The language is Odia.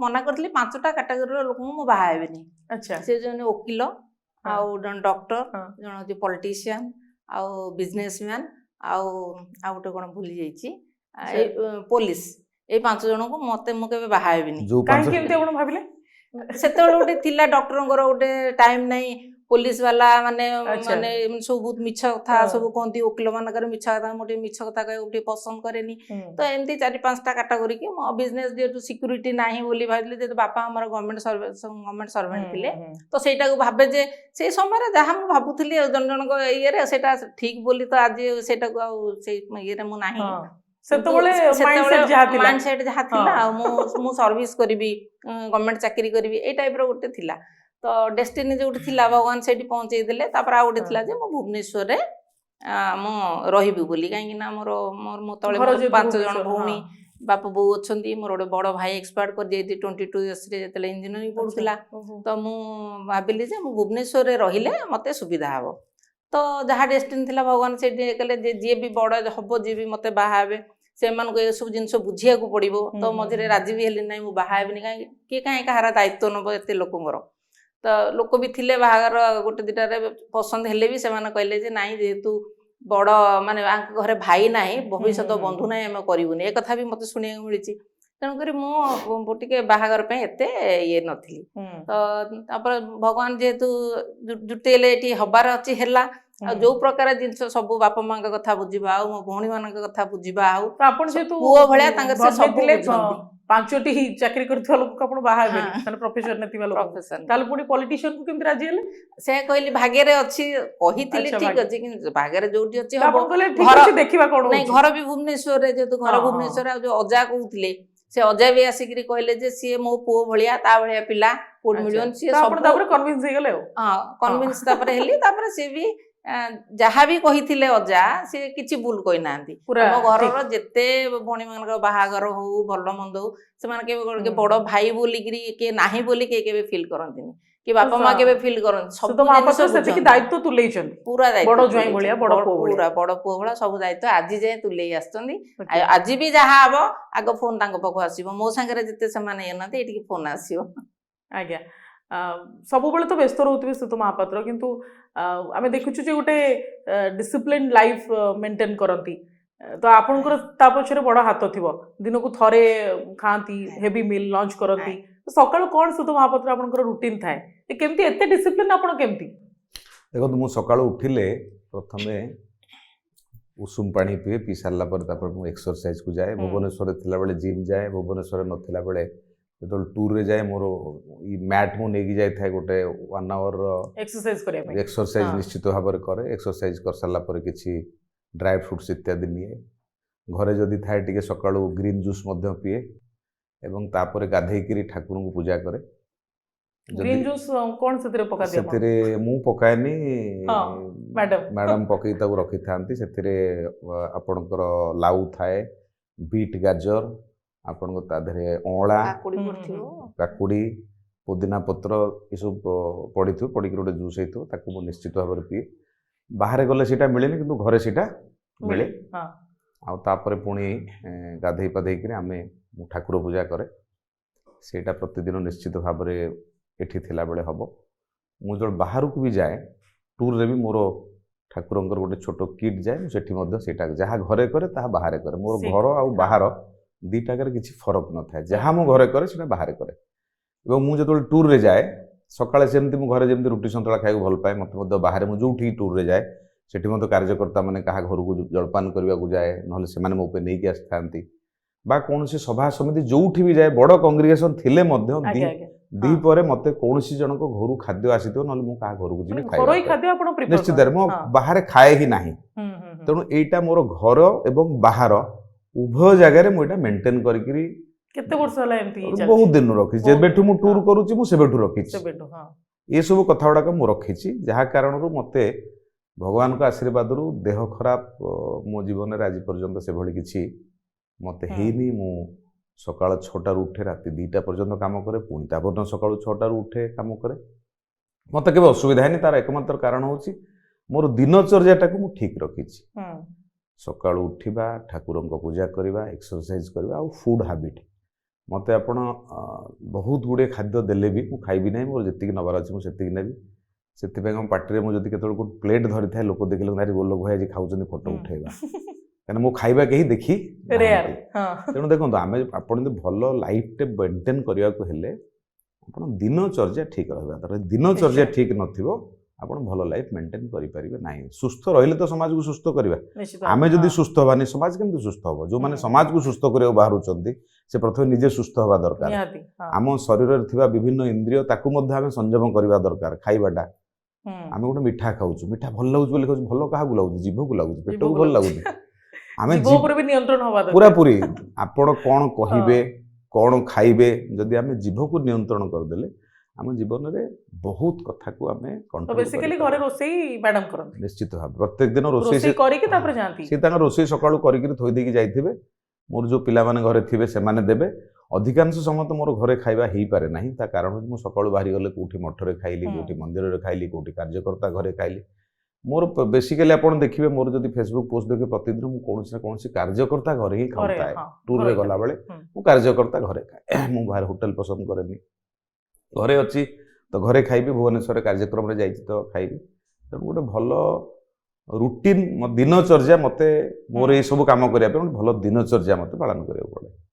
ମନା କରିଥିଲି 5ଟା କ୍ୟାଟାଗୋରୀର ଲୋକଙ୍କୁ ମୁଁ ବାହା ହେବିନି। ଆଚ୍ଛା ସେ ଜଣେ ଓକିଲ, ଆଉ ଜଣେ ଡକ୍ଟର, ଜଣେ ହେଉଛି ପଲିଟିସିଆନ୍, ଆଉ ବିଜନେସମ୍ୟାନ୍, ଆଉ ଗୋଟେ କ'ଣ ଭୁଲି ଯାଇଛି, ପୋଲିସ। ଏଇ 5 ଜଣଙ୍କୁ ମୁଁ କେବେ ବାହା ହେବିନି। କାହିଁକି ଏମିତି ଆପଣ ଭାବିଲେ? ସେତେବେଳେ ଗୋଟେ ଥିଲା ଡକ୍ଟରଙ୍କର ଗୋଟେ ଟାଇମ୍ ନାହିଁ, ପୋଲିସ ବାଲା ମାନେ ସବୁ ବହୁତ ମିଛ କଥା ସବୁ କହନ୍ତି, ଓକିଲ ମାନଙ୍କର ମିଛ କଥା, ମୁଁ ଟିକେ ମିଛ କଥା କହିବାକୁ ଟିକେ ପସନ୍ଦ କରେନି। ତ ଏମିତି 4-5ଟା କାଟାଗୋରୀ କି ମୋ ବିଜନେସ୍ ଯେହେତୁ ସିକ୍ୟୁରିଟି ନାହିଁ ବୋଲି ଭାବିଲି, ଯେହେତୁ ବାପା ଆମର ଗଭର୍ଣ୍ଣମେଣ୍ଟ ସର୍ଭେଣ୍ଟ ଥିଲେ, ତ ସେଇଟାକୁ ଭାବେ ଯେ ସେଇ ସମୟରେ ଯାହା ମୁଁ ଭାବୁଥିଲି ଜଣ ଜଣଙ୍କ ଇଏରେ ସେଇଟା ଠିକ୍ ବୋଲି, ତ ଆଜି ସେଇଟାକୁ ଆଉ ସେଇ ଇଏରେ ମୁଁ ନାହିଁ। ସେତେବେଳେ ମାଇଣ୍ଡସେଟ୍ ଯାହା ଥିଲା, ଆଉ ମୁଁ ସର୍ଭିସ୍ କରିବି, ଗଭର୍ଣ୍ଣମେଣ୍ଟ ଚାକିରି କରିବି, ଏଇ ଟାଇପ୍ର ଗୋଟେ ଥିଲା। ତ ଡେଷ୍ଟିନି ଯୋଉଠି ଥିଲା ଭଗବାନ ସେଇଠି ପହଞ୍ଚେଇ ଦେଲେ। ତାପରେ ଆଉ ଗୋଟେ ଥିଲା ଯେ ମୁଁ ଭୁବନେଶ୍ୱରରେ ମୁଁ ରହିବି ବୋଲି, କାହିଁକି ନା ମୋ ତଳେ 5 ଜଣ ଭଉଣୀ, ବାପା ବୋଉ ଅଛନ୍ତି। ମୋର ଗୋଟେ ବଡ଼ ଭାଇ ଏକ୍ସପାୟାର୍ଡ କରିଯାଇଛି 22 ଇୟର୍ସରେ, ଯେତେବେଳେ ଇଞ୍ଜିନିୟରିଂ ପଢ଼ୁଥିଲା। ତ ମୁଁ ଭାବିଲି ଯେ ମୁଁ ଭୁବନେଶ୍ୱରରେ ରହିଲେ ମୋତେ ସୁବିଧା ହେବ। ତ ଯାହା ଡେଷ୍ଟିନି ଥିଲା ଭଗବାନ ସେଇଠି କଲେ ଯେ ଯିଏ ବି ବଡ଼ ହେବ, ଯିଏ ବି ମୋତେ ବାହା ହେବେ, ସେମାନଙ୍କୁ ଏସବୁ ଜିନିଷ ବୁଝିବାକୁ ପଡ଼ିବ। ତ ମଝିରେ ରାଜି ବି ହେଲି ନାହିଁ, ମୁଁ ବାହା ହେବିନି, କିଏ କାହାର ଦାୟିତ୍ୱ ନେବ ଏତେ ଲୋକଙ୍କର। ତ ଲୋକ ବି ଥିଲେ ବାହାଘର 1-2ଟାରେ ପସନ୍ଦ ହେଲେ ବି ସେମାନେ କହିଲେ ଯେ ନାଇଁ, ଯେହେତୁ ବଡ଼ ମାନେ ଆଙ୍କ ଘରେ ଭାଇ ନାହିଁ, ଭବିଷ୍ୟତ ବନ୍ଧୁ ନାହିଁ, ଆମେ କରିବୁନି। ଏ କଥା ବି ମୋତେ ଶୁଣିବାକୁ ମିଳିଛି। ତେଣୁକରି ମୁଁ ଟିକେ ବାହାଘର ପାଇଁ ଏତେ ଇଏ ନଥିଲି। ତ ତାପରେ ଭଗବାନ ଯେହେତୁ ଜୁଟେଇଲେ, ଏଠି ହବାର ଅଛି ହେଲା। ଆଉ ଯୋଉ ପ୍ରକାର ଜିନିଷ ସବୁ ବାପା ମାଙ୍କ କଥା ବୁଝିବା, ଆଉ ମୋ ଭଉଣୀ ମାନଙ୍କ କଥା ବୁଝିବା, ଆଉ ଆପଣ ଯେହେତୁ ପୁଅ ଭଳିଆ ତାଙ୍କର ସେ ସବୁ ବୁଝନ୍ତି। 5ଟି ଚାକିରି କରିଥିବା ଲୋକକୁ ଆପଣ ବାହା ହେବେନି, ମାନେ ପ୍ରଫେସନରେ ଥିବା ଲୋକ, ତାହେଲେ ପୁଣି ପଲିଟିସିଆନକୁ କେମିତି ରାଜି ହେଲେ? ସେ କହିଲି ଭାଗ୍ୟରେ ଅଛି, କହିଥିଲି ଠିକ ଅଛି, କିନ୍ତୁ ଭାଗ୍ୟରେ ଯୋଉଠି ଅଛି ହବ। ଦେଖିବା କ'ଣ ନାଇଁ, ଘର ବି ଭୁବନେଶ୍ୱରରେ, ଯେହେତୁ ଘର ଭୁବନେଶ୍ୱରରେ। ଆଉ ଯୋଉ ଅଜା କହୁଥିଲେ, ସେ ଅଜା ବି ଆସିକିରି କହିଲେ ଯେ ସିଏ ମୋ ପୁଅ ଭଳିଆ, ତା ଭଳିଆ ପିଲା କୋଉଠି ମିଳିବନି। ସିଏ ସବୁ କନଭିନ୍ସ ହେଇଗଲେ ଆଉ। କନଭିନ୍ସ ତାପରେ ହେଲି। ତାପରେ ସିଏ ବି ଯାହା ବି କହିଥିଲେ ଅଜା, ସିଏ କିଛି ଭୁଲ କହିନାହାନ୍ତି। ଆମ ଘରର ଯେତେ ଭଉଣୀ ମାନଙ୍କର ବାହାଘର ହଉ, ଭଲ ମନ୍ଦ ହଉ, ସେମାନେ କେବେ ବଡ଼ ଭାଇ ବୋଲିକିରି କିଏ ନାହିଁ ବୋଲି କେବେ ଫିଲ୍ କରନ୍ତିନି, କି ବାପା ମା କେବେ ଫିଲ୍ କରନ୍ତି। ସବୁ ଦାୟିତ୍ୱ ତୁଲେଇଛନ୍ତି, ପୁରା ବଡ଼ ଜ୍ୱାଇଁ ଭଳିଆ, ବଡ଼ ପୁଅ ଭଳିଆ ସବୁ ଦାୟିତ୍ୱ ଆଜି ଯାଏ ତୁଲେଇ ଆସିଛନ୍ତି। ଆଜି ବି ଯାହା ହବ ଆଗ ଫୋନ୍ ତାଙ୍କ ପାଖକୁ ଆସିବ। ମୋ ସାଙ୍ଗରେ ଯେତେ ସେମାନେ ଏନାନ୍ତି, ଏଠିକି ଫୋନ୍ ଆସିବ। ଆଜ୍ଞା, ସବୁବେଳେ ତ ବ୍ୟସ୍ତ ରହୁଥିବେ ସୁତ ମହାପାତ୍ର, କିନ୍ତୁ ଆମେ ଦେଖୁଛୁ ଯେ ଗୋଟେ ଡିସିପ୍ଲିନ୍ ଲାଇଫ୍ ମେଣ୍ଟେନ୍ କରନ୍ତି। ତ ଆପଣଙ୍କର ତା ପଛରେ ବଡ଼ ହାତ ଥିବ। ଦିନକୁ ଥରେ ଖାଆନ୍ତି, ହେଭି ମିଲ୍ ଲଞ୍ଚ କରନ୍ତି। ସକାଳୁ କ'ଣ ସୁତ ମହାପାତ୍ର ଆପଣଙ୍କର ରୁଟିନ୍ ଥାଏ? କେମିତି ଏତେ ଡିସିପ୍ଲିନ୍ ଆପଣ କେମିତି? ଦେଖନ୍ତୁ, ମୁଁ ସକାଳୁ ଉଠିଲେ ପ୍ରଥମେ ଉଷୁମ ପାଣି ପିଇ ସାରିଲା ପରେ ତାପରେ ମୁଁ ଏକ୍ସରସାଇଜକୁ ଯାଏ। ଭୁବନେଶ୍ୱରରେ ଥିଲାବେଳେ ଜିମ୍ ଯାଏ, ଭୁବନେଶ୍ୱରରେ ନଥିଲା ବେଳେ ଯେତେବେଳେ ଟୁର୍ରେ ଯାଏ, ମୋର ଇ ମ୍ୟାଟ୍ ମୁଁ ନେଇକି ଯାଇଥାଏ, ଗୋଟେ 1 ଆୱାରର ଏକ୍ସରସାଇଜ ନିଶ୍ଚିତ ଭାବରେ କରେ। ଏକ୍ସରସାଇଜ କରିସାରିଲା ପରେ କିଛି ଡ୍ରାଏ ଫ୍ରୁଟ୍ସ ଇତ୍ୟାଦି ନିଏ। ଘରେ ଯଦି ଥାଏ ଟିକେ ସକାଳୁ ଗ୍ରୀନ୍ ଜୁସ୍ ମଧ୍ୟ ପିଏ, ଏବଂ ତାପରେ ଗାଧେଇକିରି ଠାକୁରଙ୍କୁ ପୂଜା କରେ। ସେଥିରେ ମୁଁ ପକାଏନି, ମ୍ୟାଡ଼ାମ ପକେଇ ତାକୁ ରଖିଥାନ୍ତି। ସେଥିରେ ଆପଣଙ୍କର ଲାଉ ଥାଏ, ବିଟ୍, ଗାଜର, ଆପଣଙ୍କ ତା ଦେହରେ ଅଁଳା, କାକୁଡ଼ି, ପୁଦିନା ପତ୍ର ଏସବୁ ପଡ଼ିଥିବ, ପଡ଼ିକି ଗୋଟେ ଜୁସ୍ ହେଇଥିବ, ତାକୁ ମୁଁ ନିଶ୍ଚିତ ଭାବରେ ପିଏ। ବାହାରେ ଗଲେ ସେଇଟା ମିଳେନି, କିନ୍ତୁ ଘରେ ସେଇଟା ମିଳେ। ଆଉ ତାପରେ ପୁଣି ଗାଧେଇ ପାଧେଇକିରି ମୁଁ ଠାକୁର ପୂଜା କରେ। ସେଇଟା ପ୍ରତିଦିନ ନିଶ୍ଚିତ ଭାବରେ ଏଠି ଥିଲାବେଳେ ହେବ। ମୁଁ ଯେତେବେଳେ ବାହାରକୁ ବି ଯାଏ, ଟୁର୍ରେ ବି ମୋର ଠାକୁରଙ୍କର ଗୋଟେ ଛୋଟ କିଟ୍ ଯାଏ, ମୁଁ ସେଠି ମଧ୍ୟ ସେଇଟା ଯାହା ଘରେ କରେ ତାହା ବାହାରେ କରେ। ମୋର ଘର ଆଉ ବାହାର ଦୁଇଟାକରେ କିଛି ଫରକ ନଥାଏ। ଯାହା ମୁଁ ଘରେ କରେ ସେଇଟା ବାହାରେ କରେ। ଏବଂ ମୁଁ ଯେତେବେଳେ ଟୁର୍ରେ ଯାଏ, ସକାଳେ ସେମିତି ମୁଁ ଘରେ ଯେମିତି ରୁଟି ସନ୍ତୁଳା ଖାଇବାକୁ ଭଲ ପାଏ, ମୋତେ ମଧ୍ୟ ବାହାରେ ମୁଁ ଯେଉଁଠିକି ଟୁର୍ରେ ଯାଏ ସେଠି ମଧ୍ୟ କାର୍ଯ୍ୟକର୍ତ୍ତା ମାନେ କାହା ଘରକୁ ଜଳପାନ କରିବାକୁ ଯାଏ, ନହେଲେ ସେମାନେ ମୋ ପାଇଁ ନେଇକି ଆସିଥାନ୍ତି। ବା କୌଣସି ସଭା ସମିତି ଯେଉଁଠି ବି ଯାଏ, ବଡ଼ କଂଗ୍ରିଗେସନ୍ ଥିଲେ ମଧ୍ୟ ଦ୍ୱିପହରେ ମୋତେ କୌଣସି ଜଣଙ୍କ ଘରୁ ଖାଦ୍ୟ ଆସିଥିବ, ନହେଲେ ମୁଁ କାହା ଘରକୁ ଯିବି ଖାଇବା ନିଶ୍ଚିତ। ମୁଁ ବାହାରେ ଖାଏ ହିଁ ନାହିଁ। ତେଣୁ ଏଇଟା ମୋର ଘର ଏବଂ ବାହାର ଉଭୟ ଜାଗାରେ ମୁଁ ଏଇଟା ମେଣ୍ଟେନ୍ କରିକିରି କେତେ ବର୍ଷ ହେଲା ଏମିତି ବହୁତ ଦିନରୁ ରଖିଛି। ଯେବେଠୁ ମୁଁ ଟୁର୍ କରୁଛି ମୁଁ ସେବେଠୁ ରଖିଛି। ଏସବୁ କଥା ଗୁଡ଼ାକ ମୁଁ ରଖିଛି, ଯାହା କାରଣରୁ ମୋତେ ଭଗବାନଙ୍କ ଆଶୀର୍ବାଦରୁ ଦେହ ଖରାପ ମୋ ଜୀବନରେ ଆଜି ପର୍ଯ୍ୟନ୍ତ ସେଭଳି କିଛି ମୋତେ ହେଇନି। ମୁଁ ସକାଳ 6ଟାରୁ ଉଠେ, ରାତି 2ଟା ପର୍ଯ୍ୟନ୍ତ କାମ କରେ, ପୁଣି ତାପରଦିନ ସକାଳୁ 6ଟାରୁ ଉଠେ କାମ କରେ। ମୋତେ କେବେ ଅସୁବିଧା ହେଇନି। ତାର ଏକମାତ୍ର କାରଣ ହେଉଛି ମୋର ଦିନଚର୍ଯ୍ୟାଟାକୁ ମୁଁ ଠିକ୍ ରଖିଛି। ସକାଳୁ ଉଠିବା, ଠାକୁରଙ୍କ ପୂଜା କରିବା, ଏକ୍ସରସାଇଜ କରିବା, ଆଉ ଫୁଡ୍ ହାବିଟ୍ ମୋତେ ଆପଣ ବହୁତ ଗୁଡ଼ିଏ ଖାଦ୍ୟ ଦେଲେ ବି ମୁଁ ଖାଇବି ନାହିଁ, ମୋର ଯେତିକି ନେବାର ଅଛି ମୁଁ ସେତିକି ନେବି। ସେଥିପାଇଁ ଆମ ପାଟିରେ ମୁଁ ଯଦି କେତେବେଳେ ଗୋଟେ ପ୍ଲେଟ୍ ଧରିଥାଏ ଲୋକ ଦେଖିଲେ ଭାରି ଗୋଲକ ଭାଇ ଆଜି ଖାଉଛନ୍ତି ଫଟୋ ଉଠେଇବା, କାହିଁକିନା ମୋ ଖାଇବା କେହି ଦେଖି ରେୟାର। ନାହାନ୍ତି। ତେଣୁ ଦେଖନ୍ତୁ ଆପଣ ଯଦି ଭଲ ଲାଇଫ୍ଟେ ମେଣ୍ଟେନ୍ କରିବାକୁ ହେଲେ ଆପଣ ଦିନଚର୍ଯ୍ୟା ଠିକ୍ ରହିବା ଦରକାର। ଦିନଚର୍ଯ୍ୟା ନିଶ୍ଚୟ। ଠିକ୍ ନଥିବ ଆପଣ ଭଲ ଲାଇଫ୍ ମେଣ୍ଟେନ୍ କରିପାରିବେ ନାହିଁ। ସୁସ୍ଥ ରହିଲେ ତ ସମାଜକୁ ସୁସ୍ଥ କରିବା। ନିଶ୍ଚିତ ଆମେ ଭାବେ, ଯଦି ହଁ। ସୁସ୍ଥ ହେବାନି ସମାଜ କେମିତି ସୁସ୍ଥ ହେବ? ଯେଉଁମାନେ ହୁଁ। ସମାଜକୁ ସୁସ୍ଥ କରିବାକୁ ବାହାରୁଛନ୍ତି ସେ ପ୍ରଥମେ ନିଜେ ସୁସ୍ଥ ହେବା ଦରକାର। ନିହାତି, ହଁ। ଆମ ଶରୀରରେ ଥିବା ବିଭିନ୍ନ ଇନ୍ଦ୍ରିୟ ତାକୁ ମଧ୍ୟ ଆମେ ସଂଯମ କରିବା ଦରକାର। ଖାଇବାଟା ହୁଁ। ଆମେ ଗୋଟେ ମିଠା ଖାଉଛୁ, ମିଠା ଭଲ ଲାଗୁଛି ବୋଲି ଖାଉଛୁ, ଭଲ କାହାକୁ ଲାଗୁଛି? ଜିଭକୁ ଲାଗୁଛି, ପେଟକୁ ଜୀବକୁ ଭଲ ଲାଗୁଛି। ଲାଗୁଛି। ଆମେ ଜୀବ ଉପରେ ବି ନିୟନ୍ତ୍ରଣ ହବା ଦରକାର। ପୁରାପୁରି ଆପଣ କ'ଣ କହିବେ କ'ଣ ଖାଇବେ ଯଦି ଆମେ ଜିଭକୁ ନିୟନ୍ତ୍ରଣ କରିଦେଲେ ଆମ ଜୀବନରେ ବହୁତ କଥାକୁ ଆମେ ତ କଣ୍ଟ୍ରୋଲ ବେସିକାଲି ଘରେ ରୋଷେଇ ମ୍ୟାଡାମ କରନ୍ତି, ନିଶ୍ଚିତ ଭାବେ ପ୍ରତ୍ୟେକ ଦିନ ରୋଷେଇ ରୋଷେଇ କରିକି ତାପରେ ଯାଆନ୍ତି। ସେ ତାଙ୍କ ରୋଷେଇ ସକାଳୁ କରିକିରି ଥୋଇ ଦେଇକି ଯାଇଥିବେ। ମୋର ଯେଉଁ ପିଲାମାନେ ଘରେ ଥିବେ ସେମାନେ ଦେବେ। ଅଧିକାଂଶ ସମୟ ତ ମୋର ଘରେ ଖାଇବା ହେଇପାରେ ନାହିଁ, ତା କାରଣ ମୁଁ ସକାଳୁ ବାହାରି ଗଲେ କେଉଁଠି ମଠରେ ଖାଇଲି, କେଉଁଠି ମନ୍ଦିରରେ ଖାଇଲି, କେଉଁଠି କାର୍ଯ୍ୟକର୍ତ୍ତା ଘରେ ଖାଇଲି। ମୋର ବେସିକାଲି ଆପଣ ଦେଖିବେ ମୋର ଯଦି ଫେସବୁକ୍ ପୋଷ୍ଟ ଦେଖିବେ ପ୍ରତିଦିନ ମୁଁ କୌଣସି ନା କୌଣସି କାର୍ଯ୍ୟକର୍ତ୍ତା ଘରେ ହିଁ ଘରେ, ଖାଉଥାଏ। ହଁ, ଟୁର୍ରେ ଘରେ ଗଲାବେଳେ ହୁଁ। ମୁଁ କାର୍ଯ୍ୟକର୍ତ୍ତା ଘରେ ଖାଏ। ମୁଁ ବାହାରେ ହୋଟେଲ ପସନ୍ଦ କରେନି, ଘରେ ଅଛି ତ ଘରେ ଖାଇବି। ଭୁବନେଶ୍ୱରରେ କାର୍ଯ୍ୟକ୍ରମରେ ଯାଇଛି ତ ଖାଇବି। ତେଣୁ ଗୋଟେ ଭଲ ରୁଟିନ୍ ଦିନଚର୍ଯ୍ୟା ମୋତେ ମୋର ଏଇସବୁ କାମ କରିବା ପାଇଁ ଗୋଟେ ଭଲ ଦିନଚର୍ଯ୍ୟା ମୋତେ ପାଳନ କରିବାକୁ ପଡ଼େ।